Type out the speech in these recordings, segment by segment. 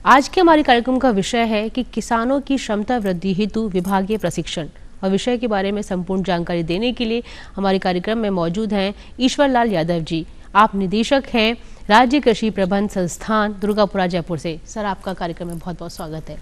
आज के हमारे कार्यक्रम का विषय है कि किसानों की क्षमता वृद्धि हेतु विभागीय प्रशिक्षण। और विषय के बारे में संपूर्ण जानकारी देने के लिए हमारे कार्यक्रम में मौजूद हैं ईश्वर लाल यादव जी। आप निदेशक हैं राज्य कृषि प्रबंध संस्थान दुर्गापुरा जयपुर से। सर, आपका कार्यक्रम में बहुत बहुत स्वागत है।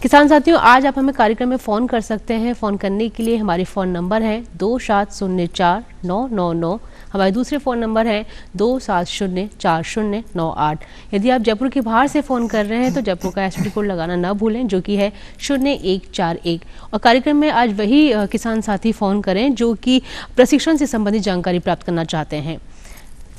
किसान साथियों, आज आप हमें कार्यक्रम में फ़ोन कर सकते हैं। फ़ोन करने के लिए हमारे फ़ोन नंबर है 2704-999। हमारे दूसरे फ़ोन नंबर है 27040998। यदि आप जयपुर के बाहर से फ़ोन कर रहे हैं तो जयपुर का एसटीडी कोड लगाना ना भूलें, जो कि है 0141। और कार्यक्रम में आज वही किसान साथी फ़ोन करें जो कि प्रशिक्षण से संबंधित जानकारी प्राप्त करना चाहते हैं।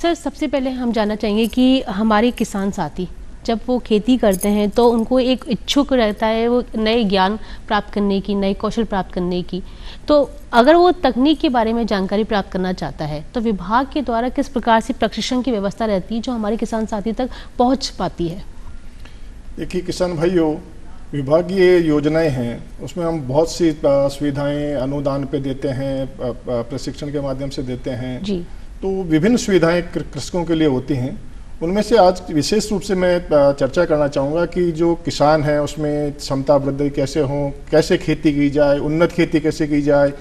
सर, सबसे पहले हम जानना चाहेंगे कि हमारे किसान साथी जब वो खेती करते हैं तो उनको एक इच्छुक रहता है वो नए ज्ञान प्राप्त करने की, नए कौशल प्राप्त करने की। तो अगर वो तकनीक के बारे में जानकारी प्राप्त करना चाहता है तो विभाग के द्वारा किस प्रकार से प्रशिक्षण की व्यवस्था रहती है जो हमारे किसान साथी तक पहुंच पाती है? देखिए किसान भाइयों, विभागीय योजनाएं हैं, उसमें हम बहुत सी सुविधाएं अनुदान पे देते हैं, प्रशिक्षण के माध्यम से देते हैं जी। तो विभिन्न सुविधाएं कृषकों के लिए होती हैं। उनमें से आज विशेष रूप से मैं चर्चा करना चाहूँगा कि जो किसान है उसमें क्षमता वृद्धि कैसे हो, कैसे खेती की जाए, उन्नत खेती कैसे की जाए,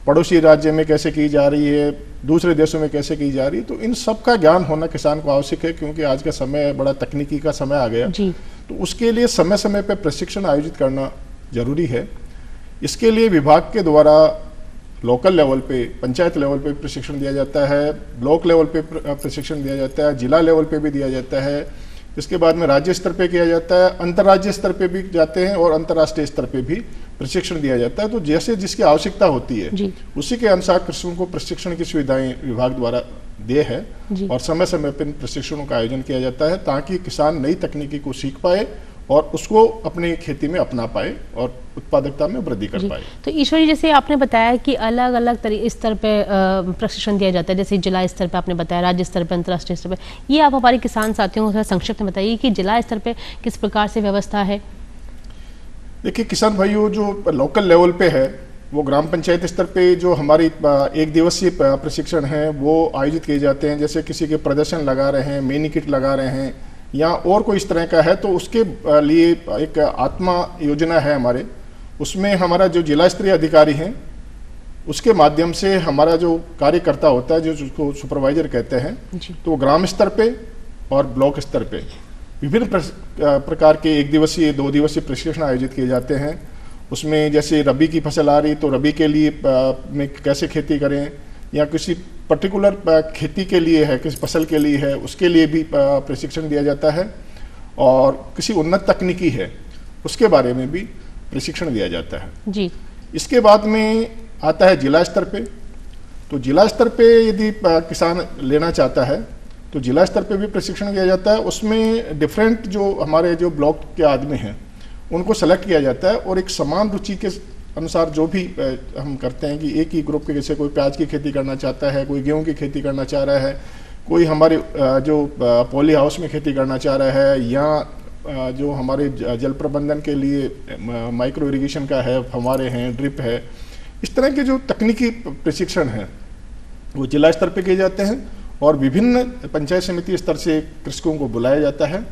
पड़ोसी राज्य में कैसे की जा रही है, दूसरे देशों में कैसे की जा रही है। तो इन सब का ज्ञान होना किसान को आवश्यक है, क्योंकि आज का समय बड़ा तकनीकी का समय आ गया जी। तो उसके लिए समय समय पर प्रशिक्षण आयोजित करना जरूरी है। इसके लिए विभाग के द्वारा लोकल लेवल पे, पंचायत लेवल पे प्रशिक्षण दिया जाता है, ब्लॉक लेवल पे प्रशिक्षण दिया जाता है, जिला लेवल पे भी दिया जाता है। इसके बाद में राज्य स्तर पे किया जाता है, अंतर्राज्यीय स्तर पे भी जाते हैं और अंतर्राष्ट्रीय स्तर पे भी प्रशिक्षण दिया जाता है। तो जैसे जिसकी आवश्यकता होती है उसी के अनुसार कृषकों को प्रशिक्षण की सुविधाएं विभाग द्वारा दे है और समय समय पर प्रशिक्षणों का आयोजन किया जाता है ताकि किसान नई तकनीकी को सीख पाए और उसको अपनी खेती में अपना पाए और उत्पादकता में वृद्धि कर पाए। तो ईश्वरी, जैसे आपने बताया कि अलग अलग स्तर पे प्रशिक्षण दिया जाता है, जैसे जिला स्तर पे आपने बताया, राज्य स्तर पे, अंतर्राष्ट्रीय स्तर पे। ये आप हमारे किसान साथियों को थोड़ा संक्षिप्त में बताइए कि जिला स्तर पे किस प्रकार से व्यवस्था है? देखिए किसान भाइयों, जो लोकल लेवल पे है वो ग्राम पंचायत स्तर पे जो हमारी एक दिवसीय प्रशिक्षण है वो आयोजित किए जाते हैं। जैसे किसी के प्रदर्शन लगा रहे हैं, मिनी किट लगा रहे हैं या और कोई इस तरह का है तो उसके लिए एक आत्मा योजना है हमारे, उसमें हमारा जो जिला स्तरीय अधिकारी हैं उसके माध्यम से हमारा जो कार्यकर्ता होता है, जो उसको सुपरवाइजर कहते हैं, तो ग्राम स्तर पे और ब्लॉक स्तर पे विभिन्न प्रकार के एक दिवसीय, 2 दिवसीय प्रशिक्षण आयोजित किए जाते हैं। उसमें जैसे रबी की फसल आ रही तो रबी के लिए में कैसे खेती करें, या किसी पर्टिकुलर खेती के लिए है, किसी फसल के लिए है, उसके लिए भी प्रशिक्षण दिया जाता है। और किसी उन्नत तकनीकी है उसके बारे में भी प्रशिक्षण दिया जाता है जी। इसके बाद में आता है जिला स्तर पे। तो जिला स्तर पे यदि किसान लेना चाहता है तो जिला स्तर पे भी प्रशिक्षण दिया जाता है। उसमें डिफरेंट जो हमारे जो ब्लॉक के आदमी हैं उनको सेलेक्ट किया जाता है और एक समान रुचि के अनुसार जो भी हम करते हैं कि एक ही ग्रुप के, जैसे कोई प्याज की खेती करना चाहता है, कोई गेहूं की खेती करना चाह रहा है, कोई हमारे जो पॉली हाउस में खेती करना चाह रहा है, या जो हमारे जल प्रबंधन के लिए माइक्रो इरिगेशन का है, हमारे हैं ड्रिप है, इस तरह के जो तकनीकी प्रशिक्षण हैं वो जिला स्तर पे किए जाते हैं। और विभिन्न पंचायत समिति स्तर से कृषकों को बुलाया जाता है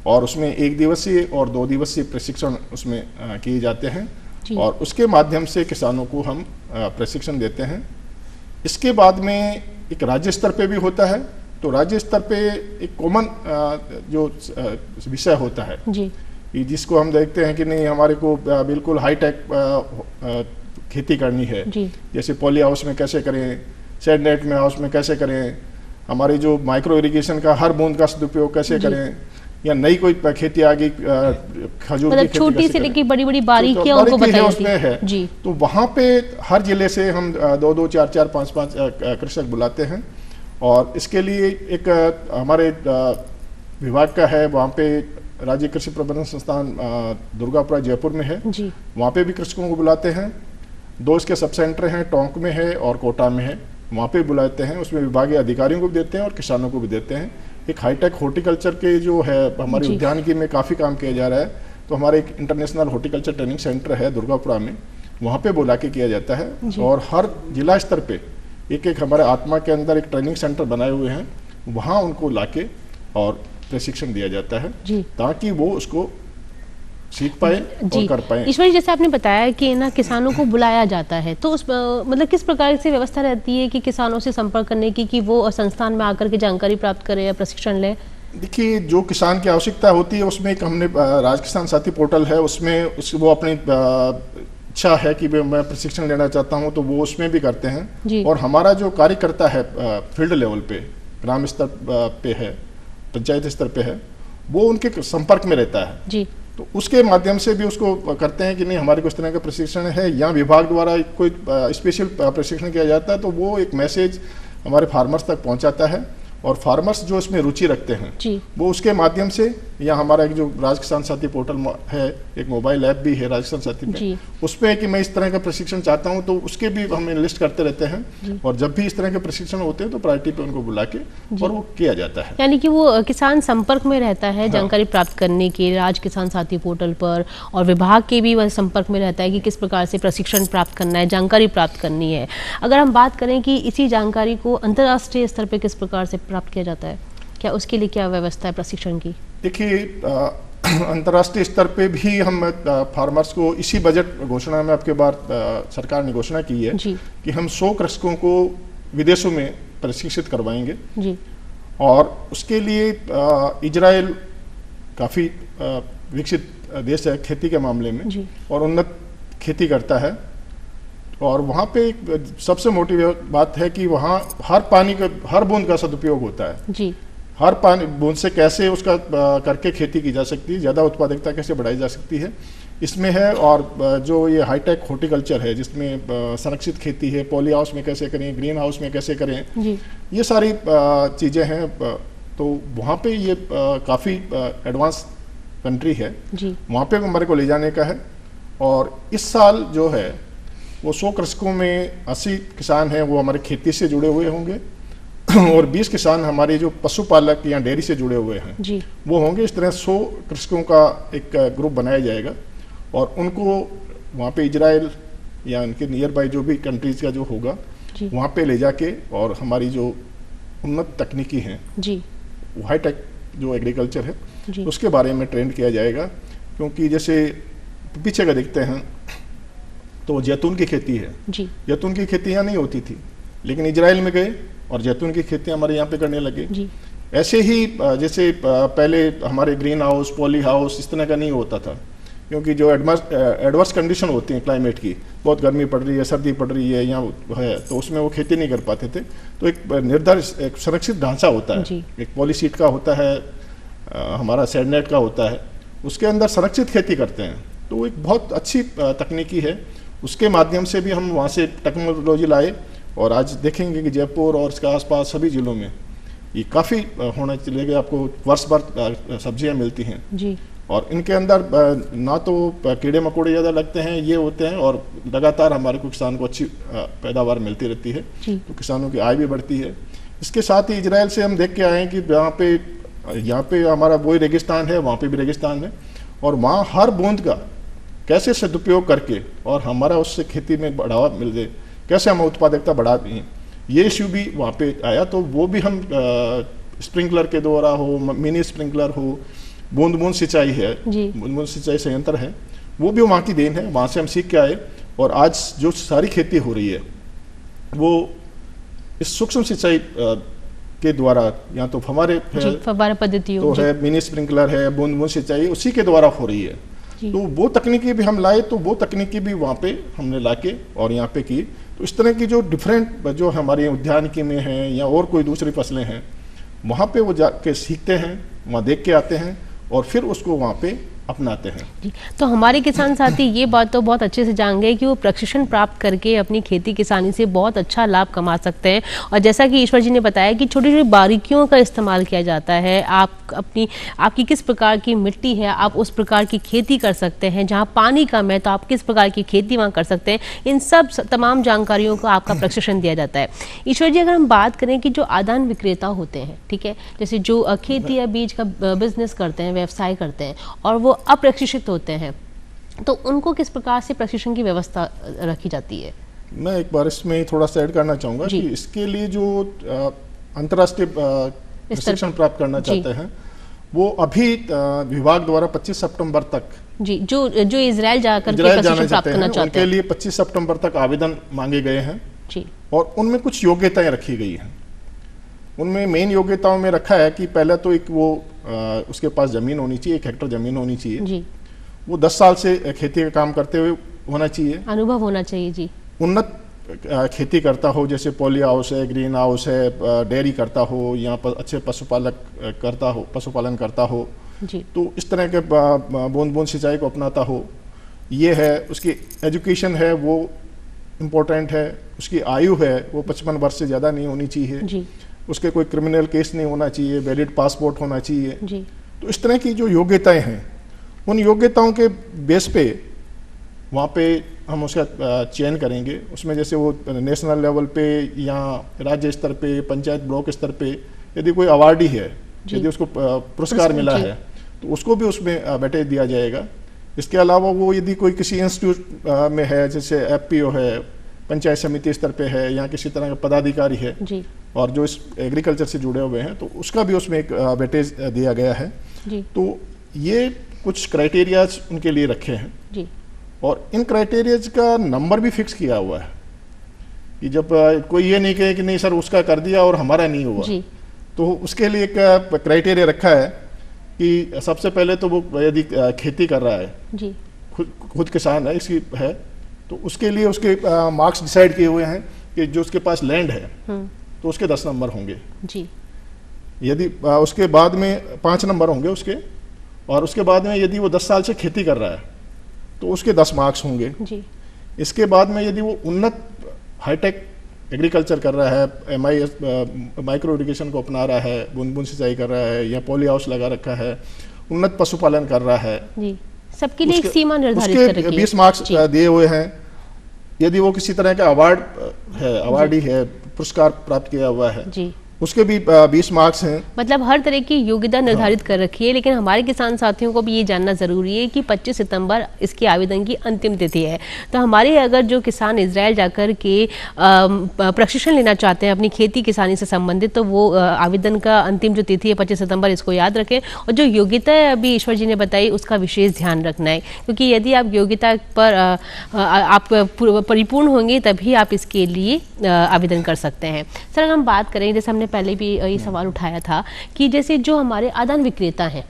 और उसमें 1 दिवसीय और 2 दिवसीय प्रशिक्षण उसमें किए जाते हैं और उसके माध्यम से किसानों को हम प्रशिक्षण देते हैं। इसके बाद में एक राज्य स्तर पे भी होता है। तो राज्य स्तर पे एक कॉमन जो विषय होता है जी, जिसको हम देखते हैं कि नहीं हमारे को बिल्कुल हाईटेक खेती करनी है जी। जैसे पॉली हाउस में कैसे करें, शेड नेट में हाउस में कैसे करें, हमारी जो माइक्रो इरिगेशन का हर बूंद का सदुपयोग कैसे करें, या नई कोई खेती आ गई खजूर की खेती, छोटी से लेकर बड़ी बड़ी बारीकियां उनको बताई उसमें है जी। तो वहाँ पे हर जिले से हम 2-2, 4-4, 5-5 कृषक बुलाते हैं और इसके लिए एक हमारे विभाग का है, वहाँ पे राज्य कृषि प्रबंधन संस्थान दुर्गापुरा जयपुर में है जी। वहाँ पे भी कृषकों को बुलाते हैं। 2 इसके सब सेंटर हैं, टोंक में है और कोटा में है, वहाँ पे बुलाते हैं। उसमें विभागीय अधिकारियों को भी देते हैं और किसानों को भी देते हैं। एक हाईटेक हॉर्टिकल्चर के जो है हमारे उद्यानिकी में काफ़ी काम किया जा रहा है, तो हमारे एक इंटरनेशनल हॉर्टिकल्चर ट्रेनिंग सेंटर है दुर्गापुरा में, वहाँ पे बुला के किया जाता है। और हर जिला स्तर पे एक एक हमारे आत्मा के अंदर एक ट्रेनिंग सेंटर बनाए हुए हैं, वहाँ उनको लाके और प्रशिक्षण दिया जाता है जी। ताकि वो उसको सीख पाए और कर पाए। ईश्वर जी, जैसे आपने बताया कि ना किसानों को बुलाया जाता है, तो उस मतलब किस प्रकार से व्यवस्था रहती है कि किसानों से संपर्क करने की, कि वो संस्थान में आकर के जानकारी प्राप्त करें या प्रशिक्षण लें? देखिए, जो किसान की आवश्यकता होती है उसमें एक हमने राज किसान साथी पोर्टल है, उसमें वो अपनी इच्छा है कि मैं प्रशिक्षण लेना चाहता हूं तो वो उसमें भी करते हैं। और हमारा जो कार्यकर्ता है फील्ड लेवल पे, ग्राम स्तर पे है, पंचायत स्तर पे है, वो उनके संपर्क में रहता है जी। तो उसके माध्यम से भी उसको करते हैं कि नहीं हमारे को इस तरह का प्रशिक्षण है, या विभाग द्वारा कोई स्पेशल प्रशिक्षण किया जाता है तो वो एक मैसेज हमारे फार्मर्स तक पहुंचाता है, और फार्मर्स जो इसमें रुचि रखते हैं वो उसके माध्यम से, या हमारा एक जो राज किसान साथी पोर्टल है, एक मोबाइल ऐप भी है राज किसान साथी पे, उसमें कि मैं इस तरह का प्रशिक्षण चाहता हूं तो उसके भी हम लिस्ट करते रहते हैं, और जब भी इस तरह के प्रशिक्षण होते हैं तो प्रायोरिटी पे उनको बुला के और वो किया जाता है। यानी कि वो किसान संपर्क में रहता है जानकारी प्राप्त करने के राज किसान साथी पोर्टल पर, और विभाग के भी वह संपर्क में रहता है कि किस प्रकार से प्रशिक्षण प्राप्त करना है, जानकारी प्राप्त करनी है। अगर हम बात करें कि इसी जानकारी को अंतर्राष्ट्रीय स्तर पर किस प्रकार से प्राप्त किया जाता है, क्या उसके लिए क्या व्यवस्था है प्रशिक्षण की? देखिए, अंतर्राष्ट्रीय स्तर पे भी हम फार्मर्स को इसी बजट घोषणा में आपके बार सरकार ने घोषणा की है कि हम 100 कृषकों को विदेशों में प्रशिक्षित करवाएंगे जी। और उसके लिए इजराइल काफ़ी विकसित देश है खेती के मामले में जी। और उन्नत खेती करता है, और वहाँ पे सबसे मोटी बात है कि वहाँ हर पानी का, हर बूंद का सदुपयोग होता है जी। हर पानी बूंद से कैसे उसका करके खेती की जा सकती है, ज़्यादा उत्पादकता कैसे बढ़ाई जा सकती है इसमें है। और जो ये हाईटेक हॉर्टिकल्चर है जिसमें संरक्षित खेती है, पॉली हाउस में कैसे करें, ग्रीन हाउस में कैसे करें जी। ये सारी चीज़ें हैं, तो वहाँ पे ये काफ़ी एडवांस कंट्री है जी। वहाँ पे हमारे को ले जाने का है। और इस साल जो है वो 100 कृषकों में 80 किसान हैं वो हमारे खेती से जुड़े हुए होंगे, और 20 किसान हमारे जो पशुपालक या डेयरी से जुड़े हुए हैं जी। वो होंगे। इस तरह 100 कृषकों का एक ग्रुप बनाया जाएगा, और उनको वहाँ पे इजराइल या उनके नियर बाई जो भी कंट्रीज का जो होगा वहाँ पे ले जाके, और हमारी जो उन्नत तकनीकी हैं जी, हाईटेक जो एग्रीकल्चर है उसके बारे में ट्रेंड किया जाएगा। क्योंकि जैसे पीछे का देखते हैं तो जैतून की खेती है जी। जैतून की खेती यहाँ नहीं होती थी, लेकिन इजराइल में गए और जैतून की खेती हमारे यहाँ पे करने लगे जी। ऐसे ही जैसे पहले हमारे ग्रीन हाउस, पॉली हाउस इस तरह का नहीं होता था, क्योंकि जो एडवर्स कंडीशन होती है क्लाइमेट की, बहुत गर्मी पड़ रही है, सर्दी पड़ रही है यहाँ है, तो उसमें वो खेती नहीं कर पाते थे। तो एक निर्धारित एक संरक्षित ढांचा होता है, एक पॉलीसीट का होता है, हमारा सेडनेट का होता है, उसके अंदर संरक्षित खेती करते हैं। तो एक बहुत अच्छी तकनीकी है, उसके माध्यम से भी हम वहाँ से टेक्नोलॉजी लाए, और आज देखेंगे कि जयपुर और इसके आसपास सभी जिलों में ये काफ़ी होना चलेगा। आपको वर्ष भर सब्जियाँ मिलती हैं जी। और इनके अंदर ना तो कीड़े मकोड़े ज़्यादा लगते हैं, ये होते हैं, और लगातार हमारे को किसान को अच्छी पैदावार मिलती रहती है, तो किसानों की आय भी बढ़ती है। इसके साथ ही इजराइल से हम देख के आए हैं कि यहाँ पे हमारा वही रेगिस्तान है, वहाँ पे भी रेगिस्तान है, और वहाँ हर बूंद का कैसे सदुपयोग करके और हमारा उससे खेती में बढ़ावा मिल जाए, कैसे हम उत्पादकता बढ़ा दें, ये इश्यू भी वहाँ पे आया। तो वो भी हम स्प्रिंकलर के द्वारा हो, मिनी स्प्रिंकलर हो, बूंद बूंद सिंचाई है, बूंद बूंद सिंचाई संयंत्र है, वो भी वहाँ की देन है, वहाँ से हम सीख के आए। और आज जो सारी खेती हो रही है वो इस सूक्ष्म सिंचाई के द्वारा, या तो फव्वारा पद्धति तो है, मिनी स्प्रिंकलर है, बूंद बूंद सिंचाई उसी के द्वारा हो रही है। तो वो तकनीकी भी हम लाए, तो वो तकनीकी भी वहाँ पे हमने लाके और यहाँ पे की। तो इस तरह की जो डिफरेंट जो हमारे उद्यानिकी में हैं या और कोई दूसरी फसलें हैं, वहाँ पे वो जाके सीखते हैं, वहाँ देख के आते हैं और फिर उसको वहाँ पे अपनाते हैं जी। तो हमारे किसान साथी ये बात तो बहुत अच्छे से जान गए कि वो प्रशिक्षण प्राप्त करके अपनी खेती किसानी से बहुत अच्छा लाभ कमा सकते हैं। और जैसा कि ईश्वर जी ने बताया कि छोटी छोटी बारीकियों का इस्तेमाल किया जाता है, आपकी किस प्रकार की मिट्टी है आप उस प्रकार की खेती कर सकते हैं, जहाँ पानी कम है तो आप किस प्रकार की खेती वहाँ कर सकते हैं, इन सब तमाम जानकारियों का आपका प्रशिक्षण दिया जाता है। ईश्वर जी, अगर हम बात करें कि जो आदान विक्रेता होते हैं, ठीक है, जैसे जो खेती या बीज का बिजनेस करते हैं, व्यवसाय करते हैं, और वो अप्रशिक्षित होते हैं, तो उनको किस प्रकार से प्रशिक्षण की व्यवस्था रखी जाती है? मैं एक बार इसमें थोड़ा सा ऐड करना चाहूँगा कि इसके लिए जो अंतर्राष्ट्रीय प्रशिक्षण प्राप्त करना चाहते हैं वो अभी विभाग द्वारा 25 सितंबर तक जी, जो जो इजराइल जाकर के इजराइल प्रशिक्षण जाना प्राप्त चाहते करना हैं चाहते उनके हैं लिए 25 सितंबर तक आवेदन मांगे गए हैं जी और उनमें कुछ योग्यताएं रखी गई हैं। उनमें मेन योग्यताओं में रखा है कि पहले तो एक वो उसके पास जमीन होनी चाहिए, 1 हेक्टेयर जमीन होनी चाहिए, जी, वो 10 साल से खेती का काम करते हुए होना चाहिए, अनुभव होना चाहिए जी, उन्नत खेती करता हो, जैसे पॉली हाउस है, ग्रीन हाउस है, डेयरी करता हो, यहाँ पर अच्छे पशुपालन करता हो, जी, तो इस तरह के बूंद बूंद सिंचाई को अपनाता हो, ये है। उसकी एजुकेशन है वो इम्पोर्टेंट है, उसकी आयु है वो 55 वर्ष से ज़्यादा नहीं होनी चाहिए, जी, उसके कोई क्रिमिनल केस नहीं होना चाहिए, वैलिड पासपोर्ट होना चाहिए। जी, तो इस तरह की जो योग्यताएं हैं, उन योग्यताओं के बेस पे वहाँ पे हम उसका चयन करेंगे। उसमें जैसे वो नेशनल लेवल पे या राज्य स्तर पे, पंचायत ब्लॉक स्तर पे यदि कोई अवार्डी है, यदि उसको पुरस्कार मिला है तो उसको भी उसमें वेटेज दिया जाएगा। इसके अलावा वो यदि कोई किसी इंस्टीट्यूट में है, जैसे एफपीओ है, पंचायत समिति स्तर पे है या किसी तरह का पदाधिकारी है जी, और जो इस एग्रीकल्चर से जुड़े हुए हैं, तो उसका भी उसमें एक वेटेज दिया गया है। जी, तो ये कुछ क्राइटेरियाज उनके लिए रखे हैं जी, और इन क्राइटेरियाज का नंबर भी फिक्स किया हुआ है कि जब कोई ये नहीं कहे कि नहीं सर उसका कर दिया और हमारा नहीं हुआ, जी, तो उसके लिए एक क्राइटेरिया रखा है कि सबसे पहले तो वो यदि खेती कर रहा है, जी, खुद किसान है, इसकी है, तो उसके लिए उसके मार्क्स डिसाइड किए हुए हैं कि जो उसके पास लैंड है तो उसके 10 नंबर होंगे, जी, यदि उसके बाद में 5 नंबर होंगे उसके, और उसके बाद में यदि वो 10 साल से खेती कर रहा है तो उसके 10 मार्क्स होंगे। जी, इसके बाद में यदि वो उन्नत हाईटेक एग्रीकल्चर कर रहा है, MIS माइक्रो इरिगेशन को अपना रहा है, बूंद बूंद सिंचाई कर रहा है या पॉली हाउस लगा रखा है, उन्नत पशुपालन कर रहा है, जी, सबके लिए एक सीमा निर्धारित उसके कर रखी है। 20 मार्क्स दिए हुए हैं। यदि वो किसी तरह का अवार्ड है, अवार्डी है, पुरस्कार प्राप्त किया हुआ है, जी, उसके भी 20 मार्क्स हैं। मतलब हर तरह की योग्यता निर्धारित कर रखी है, लेकिन हमारे किसान साथियों को भी ये जानना जरूरी है कि 25 सितंबर इसके आवेदन की अंतिम तिथि है। तो हमारे अगर जो किसान इजराइल जाकर के प्रशिक्षण लेना चाहते हैं अपनी खेती किसानी से संबंधित, तो वो आवेदन का अंतिम जो तिथि है 25 सितंबर, इसको याद रखें। और जो योग्यता है अभी ईश्वर जी ने बताई, उसका विशेष ध्यान रखना है, क्योंकि यदि आप योग्यता पर आप परिपूर्ण होंगे तभी आप इसके लिए आवेदन कर सकते हैं। सर, अगर हम बात करें, जैसे हमने पहले भी ये सवाल उठाया था कि जैसे जो हमारे आदान विक्रेता हैं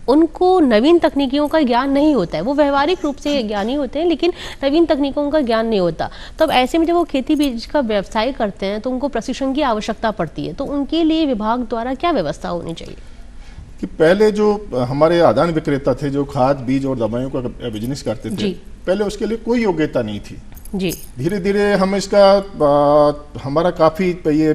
उनको नवीन तकनीकियों का ज्ञान नहीं होता है, वो व्यवहारिक रूप से ज्ञानी होते हैं लेकिन नवीन तकनीकों का ज्ञान नहीं होता। तो अब ऐसे में जब वो खेती बीज का व्यवसाय करते हैं तो उनको प्रशिक्षण की आवश्यकता पड़ती है, तो उनके लिए विभाग द्वारा क्या व्यवस्था होनी चाहिए? कि पहले जो हमारे आदान विक्रेता थे जो खाद बीज और दवाइयों का बिजनेस करते थे, पहले उसके लिए कोई योग्यता नहीं थी। जी, धीरे धीरे हम इसका हमारा काफ़ी ये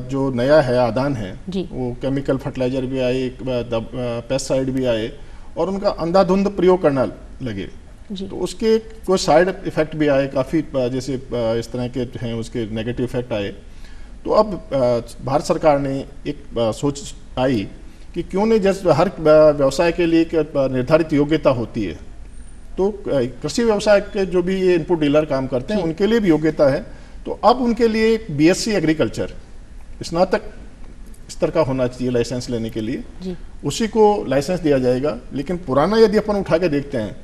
जो नया है आदान है, वो केमिकल फर्टिलाइजर भी आए, पेस्टिसाइड भी आए और उनका अंधाधुंध प्रयोग करना लगे, तो उसके कोई साइड इफेक्ट भी आए काफ़ी, जैसे इस तरह के हैं उसके नेगेटिव इफेक्ट आए। तो अब भारत सरकार ने एक सोच आई कि क्यों नहीं, जैसे हर व्यवसाय के लिए एक निर्धारित योग्यता होती है, तो कृषि व्यवसाय के जो भी ये इनपुट डीलर काम करते हैं उनके लिए भी योग्यता है। तो अब उनके लिए एक BSc एग्रीकल्चर स्नातक स्तर का होना चाहिए लाइसेंस लेने के लिए, उसी को लाइसेंस दिया जाएगा। लेकिन पुराना यदि अपन उठा के देखते हैं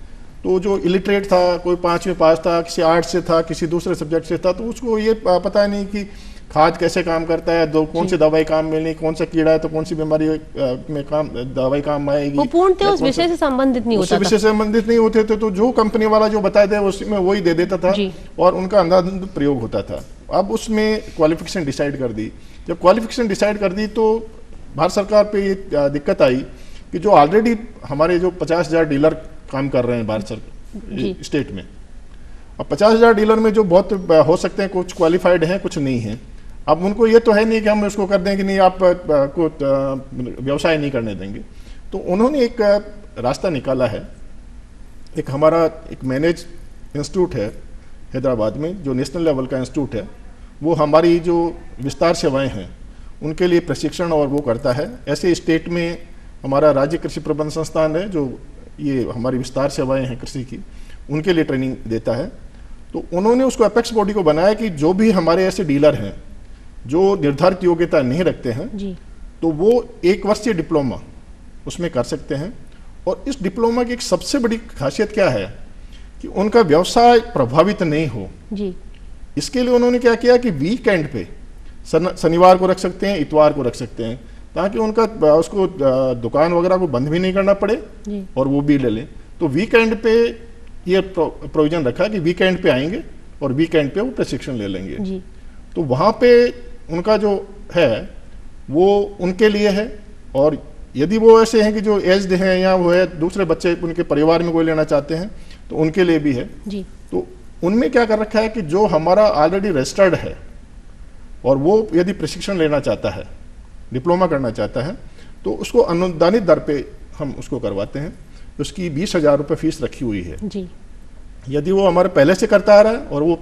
तो जो इलिटरेट था, कोई 5वीं पास था, किसी आर्ट से था, किसी दूसरे सब्जेक्ट से था, तो उसको ये पता नहीं कि खाद कैसे काम करता है, कौन सी दवाई काम मिलनी, कौन सा कीड़ा है तो कौन सी बीमारी में दवाई काम आएगी, वो पूर्णतः उस विषय से संबंधित नहीं होता, विषय से संबंधित नहीं होते थे। तो जो कंपनी वाला जो बता दे उसमें वही दे देता था और उनका अंधाधुंध प्रयोग होता था। अब उसमें क्वालिफिकेशन डिसाइड कर दी। जब क्वालिफिकेशन डिसाइड कर दी तो भारत सरकार पे ये दिक्कत आई कि जो ऑलरेडी हमारे जो 50,000 डीलर काम कर रहे हैं भारत सरकार स्टेट में, अब 50,000 डीलर में जो बहुत हो सकते हैं कुछ क्वालिफाइड हैं, कुछ नहीं है। अब उनको ये तो है नहीं कि हम उसको कर दें कि नहीं आप को व्यवसाय नहीं करने देंगे। तो उन्होंने एक रास्ता निकाला है। एक हमारा एक मैनेज इंस्टीट्यूट है हैदराबाद में, जो नेशनल लेवल का इंस्टीट्यूट है, वो हमारी जो विस्तार सेवाएं हैं उनके लिए प्रशिक्षण और वो करता है। ऐसे स्टेट में हमारा राज्य कृषि प्रबंध संस्थान है जो ये हमारी विस्तार सेवाएं हैं कृषि की, उनके लिए ट्रेनिंग देता है। तो उन्होंने उसको अपेक्स बॉडी को बनाया कि जो भी हमारे ऐसे डीलर हैं जो निर्धारित योग्यता नहीं रखते हैं, तो वो 1 वर्षीय डिप्लोमा उसमें कर सकते हैं। और इस डिप्लोमा की एक सबसे बड़ी खासियत क्या है कि उनका व्यवसाय प्रभावित नहीं हो जी। इसके लिए उन्होंने क्या किया कि वीकेंड पे शनिवार को रख सकते हैं, इतवार को रख सकते हैं, ताकि उनका उसको दुकान वगैरह को बंद भी नहीं करना पड़े जी। और वो भी ले लें। तो वीकेंड पे ये प्रोविजन रखा कि वीकेंड पे आएंगे और वीकेंड पे वो प्रशिक्षण ले लेंगे जी। तो वहाँ पे उनका जो है वो उनके लिए है। और यदि वो ऐसे हैं कि जो एज्ड हैं या वो है दूसरे बच्चे उनके परिवार में कोई लेना चाहते हैं तो उनके लिए भी है जी। तो उनमें क्या कर रखा है कि जो हमारा ऑलरेडी रजिस्टर्ड है और वो यदि प्रशिक्षण लेना चाहता है, डिप्लोमा करना चाहता है, तो उसको अनुदानित दर पे हम उसको करवाते हैं। उसकी 20,000 रुपये फीस रखी हुई है जी। यदि वो हमारे पहले से करता आ रहा है और वो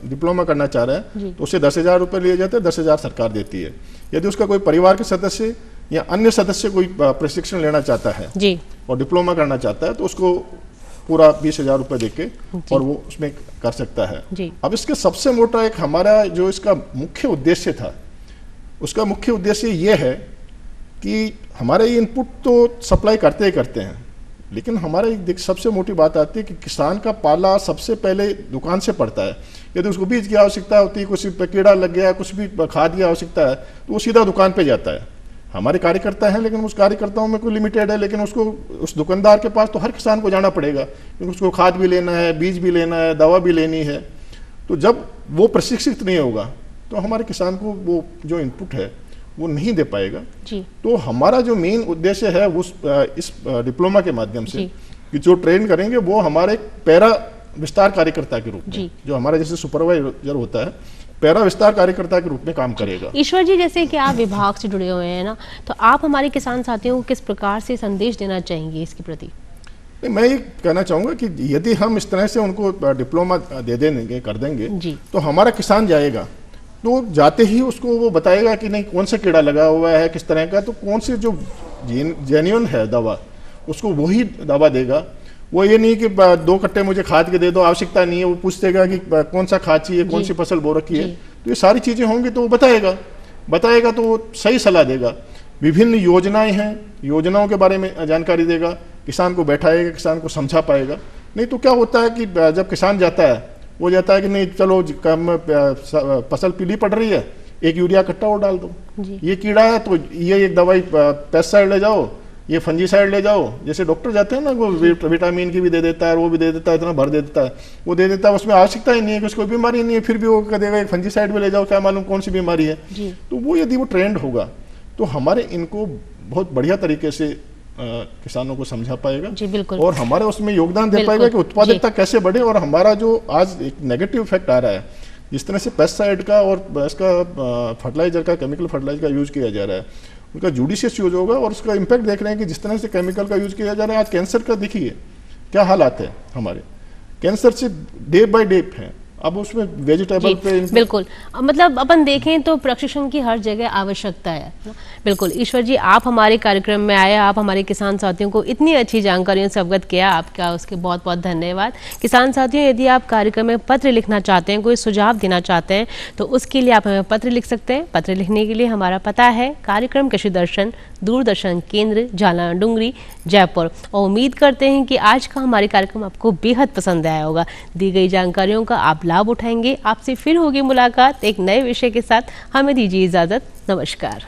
डिप्लोमा करना चाह रहा है तो उसे 10,000 रुपये लिए जाते हैं, 10,000 सरकार देती है। यदि उसका कोई परिवार के सदस्य या अन्य सदस्य कोई प्रशिक्षण लेना चाहता है जी। और डिप्लोमा करना चाहता है तो उसको पूरा 20,000 रुपये देके और वो उसमें कर सकता है जी। अब इसके सबसे मोटा एक हमारा जो इसका मुख्य उद्देश्य था, उसका मुख्य उद्देश्य ये है कि हमारे ये इनपुट तो सप्लाई करते ही करते हैं, लेकिन हमारा एक सबसे मोटी बात आती है कि किसान का पाला सबसे पहले दुकान से पड़ता है। यदि उसको बीज की आवश्यकता होती है, कुछ कीड़ा लग गया, कुछ भी खाद की आवश्यकता है, तो वो सीधा दुकान पे जाता है। हमारे कार्यकर्ता हैं लेकिन उस कार्यकर्ताओं में कोई लिमिटेड है, लेकिन उसको उस दुकानदार के पास तो हर किसान को जाना पड़ेगा क्योंकि उसको खाद भी लेना है, बीज भी लेना है, दवा भी लेनी है। तो जब वो प्रशिक्षित नहीं होगा तो हमारे किसान को वो जो इनपुट है वो नहीं दे पाएगा जी। तो हमारा जो मेन उद्देश्य है उस इस डिप्लोमा के माध्यम से कि जो ट्रेन करेंगे वो हमारे पैरा विस्तार कार्यकर्ता के रूप में, जो हमारा जैसे सुपरवाइजर होता है, पैरा विस्तार कार्यकर्ता के रूप में काम करेगा। ईश्वर जी, जैसे कि आप विभाग से जुड़े हुए हैं ना, तो आप हमारे किसान साथियों को किस प्रकार से संदेश देना चाहेंगे इसके प्रति? मैं ये कहना चाहूँगा कि यदि हम इस तरह से उनको डिप्लोमा दे देंगे, कर देंगे, तो हमारा किसान जाएगा तो जाते ही उसको वो बताएगा कि नहीं कौन सा कीड़ा लगा हुआ है, किस तरह का, तो कौन से जो जेन्युइन है दवा उसको वही दवा देगा। वो ये नहीं कि 2 कट्टे मुझे खाद के दे दो, आवश्यकता नहीं है। वो पूछतेगा कि कौन सा खाद चाहिए, कौन सी फसल बो रखी है, तो ये सारी चीज़ें होंगी तो वो बताएगा तो वो सही सलाह देगा। विभिन्न योजनाएं हैं, योजनाओं के बारे में जानकारी देगा, किसान को बैठाएगा, किसान को समझा पाएगा। नहीं तो क्या होता है कि जब किसान जाता है वो जाता है कि नहीं चलो कम फसल पीली पड़ रही है, एक यूरिया कट्टा और डाल दो, ये कीड़ा है तो ये एक दवाई पेस्टिसाइड ले जाओ, ये फंजीसाइड ले जाओ। जैसे डॉक्टर जाते हैं ना, वो विटामिन की भी दे देता है, वो भी दे देता है, इतना भर दे देता है, वो दे देता है, उसमें आवश्यकता ही नहीं है कि उसको बीमारी नहीं है, फिर भी वो कह देगा एक फंजीसाइड भी ले जाओ, क्या मालूम कौन सी बीमारी है। तो वो यदि वो ट्रेंड होगा तो हमारे इनको बहुत बढ़िया तरीके से किसानों को समझा पाएगा जी, बिल्कुल। और हमारे उसमें योगदान दे पाएगा कि उत्पादकता कैसे बढ़े। और हमारा जो आज एक नेगेटिव इफेक्ट आ रहा है, जिस तरह से पेस्टिसाइड का और इसका फर्टिलाइजर का, केमिकल फर्टिलाइजर का यूज किया जा रहा है, उनका जुडिशियस यूज होगा और उसका इम्पैक्ट देख रहे हैं कि जिस तरह से केमिकल का यूज किया जा रहा है। आज कैंसर का देखिए क्या हालात है, हमारे कैंसर से डे बाय डे है। अब उसमें वेजिटेबल पे बिल्कुल, मतलब अपन देखें तो प्रशिक्षण की हर जगह आवश्यकता है। बिल्कुल ईश्वर जी, आप हमारे कार्यक्रम में आए, आप हमारे किसान साथियों को इतनी अच्छी जानकारियों से अवगत किया, आपका उसके बहुत बहुत धन्यवाद। किसान साथियों, यदि आप कार्यक्रम में पत्र लिखना चाहते हैं, कोई सुझाव देना चाहते हैं, तो उसके लिए आप हमें पत्र लिख सकते हैं। पत्र लिखने के लिए हमारा पता है कार्यक्रम कृषि दर्शन, दूरदर्शन केंद्र, जालना डुंगरी, जयपुर। और उम्मीद करते हैं कि आज का हमारे कार्यक्रम आपको बेहद पसंद आया होगा। दी गई जानकारियों का आप लाभ उठाएंगे। आपसे फिर होगी मुलाकात एक नए विषय के साथ। हमें दीजिए इजाजत। नमस्कार।